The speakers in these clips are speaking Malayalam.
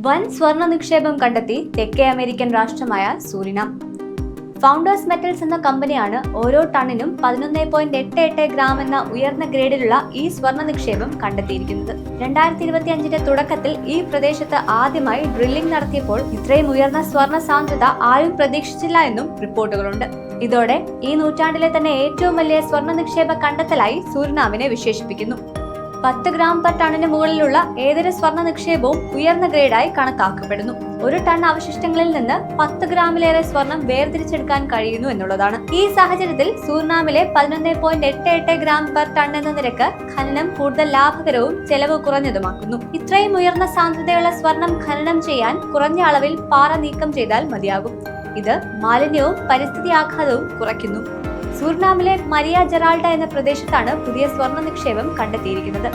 വൻ സ്വർണ്ണ നിക്ഷേപം കണ്ടെത്തി തെക്കേ അമേരിക്കൻ രാഷ്ട്രമായ സൂരിനാം. ഫൗണ്ടേഴ്സ് മെറ്റൽസ് എന്ന കമ്പനിയാണ് ഓരോ ടണ്ണിനും 11.88 ഗ്രാം എന്ന ഉയർന്ന ഗ്രേഡിലുള്ള ഈ സ്വർണ്ണ നിക്ഷേപം കണ്ടെത്തിയിരിക്കുന്നത്. 2025 തുടക്കത്തിൽ ഈ പ്രദേശത്ത് ആദ്യമായി ഡ്രില്ലിംഗ് നടത്തിയപ്പോൾ ഇത്രയും ഉയർന്ന സ്വർണ്ണ സാന്ദ്രത ആരും പ്രതീക്ഷിച്ചില്ല എന്നും റിപ്പോർട്ടുകളുണ്ട്. ഇതോടെ ഈ നൂറ്റാണ്ടിലെ തന്നെ ഏറ്റവും വലിയ സ്വർണ്ണ നിക്ഷേപ കണ്ടെത്തലായി സൂരിനാമിനെ വിശേഷിപ്പിക്കുന്നു. 10 ഗ്രാം പെർ ടണ്ണിന് മുകളിലുള്ള ഏതൊരു സ്വർണ്ണ നിക്ഷേപവും ഉയർന്ന ഗ്രേഡായി കണക്കാക്കപ്പെടുന്നു. ഒരു ടൺ അവശിഷ്ടങ്ങളിൽ നിന്ന് 10 ഗ്രാമിലേറെ സ്വർണം വേർതിരിച്ചെടുക്കാൻ കഴിയുന്നു എന്നുള്ളതാണ്. ഈ സാഹചര്യത്തിൽ സൂരിനാമിലെ 11.88 ഗ്രാം പെർ ടൺ എന്ന നിരക്ക് ഖനനം കൂടുതൽ ലാഭകരവും ചെലവ് കുറഞ്ഞതുമാക്കുന്നു. ഇത്രയും ഉയർന്ന സാന്ദ്രതയുള്ള സ്വർണം ഖനനം ചെയ്യാൻ കുറഞ്ഞ അളവിൽ പാറ നീക്കം ചെയ്താൽ മതിയാകും. ഇത് മാലിന്യവും പരിസ്ഥിതി ആഘാതവും കുറയ്ക്കുന്നു. സൂരിനാമിലെ മരിയ ജെറാൾഡ എന്ന പ്രദേശത്താണ് പുതിയ സ്വർണ്ണ നിക്ഷേപം കണ്ടെത്തിയിരിക്കുന്നത്.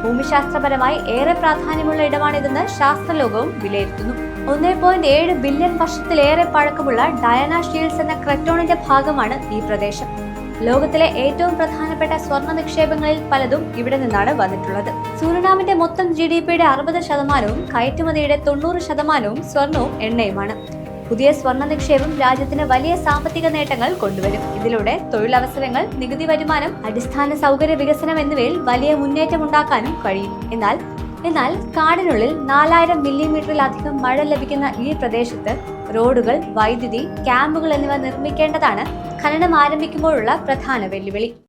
ഭൂമിശാസ്ത്രപരമായി ഏറെ പ്രാധാന്യമുള്ള ഇടമാണിതെന്ന് ശാസ്ത്രലോകവും വിലയിരുത്തുന്നു. 1.7 ബില്യൺ വർഷത്തിലേറെ പഴക്കമുള്ള ഡയാന ഷീൽഡ്സ് എന്ന ക്രെറ്റോണിന്റെ ഭാഗമാണ് ഈ പ്രദേശം. ലോകത്തിലെ ഏറ്റവും പ്രധാനപ്പെട്ട സ്വർണ്ണ നിക്ഷേപങ്ങളിൽ പലതും ഇവിടെ നിന്നാണ് വന്നിട്ടുള്ളത്. സൂരിനാമിന്റെ മൊത്തം GDPയുടെ 60%, കയറ്റുമതിയുടെ 90% സ്വർണവും എണ്ണയുമാണ്. പുതിയ സ്വർണ്ണ നിക്ഷേപം രാജ്യത്തിന് വലിയ സാമ്പത്തിക നേട്ടങ്ങൾ കൊണ്ടുവരും. ഇതിലൂടെ തൊഴിലവസരങ്ങൾ, നികുതി വരുമാനം, അടിസ്ഥാന സൗകര്യ വികസനം എന്നിവയിൽ വലിയ മുന്നേറ്റം ഉണ്ടാക്കാനും കഴിയും. എന്നാൽ കാടിനുള്ളിൽ 4000 മില്ലിമീറ്ററിലധികം മഴ ലഭിക്കുന്ന ഈ പ്രദേശത്ത് റോഡുകൾ, വൈദ്യുതി, ക്യാമ്പുകൾ എന്നിവ നിർമ്മിക്കേണ്ടതാണ് ഖനനം ആരംഭിക്കുമ്പോഴുള്ള പ്രധാന വെല്ലുവിളി.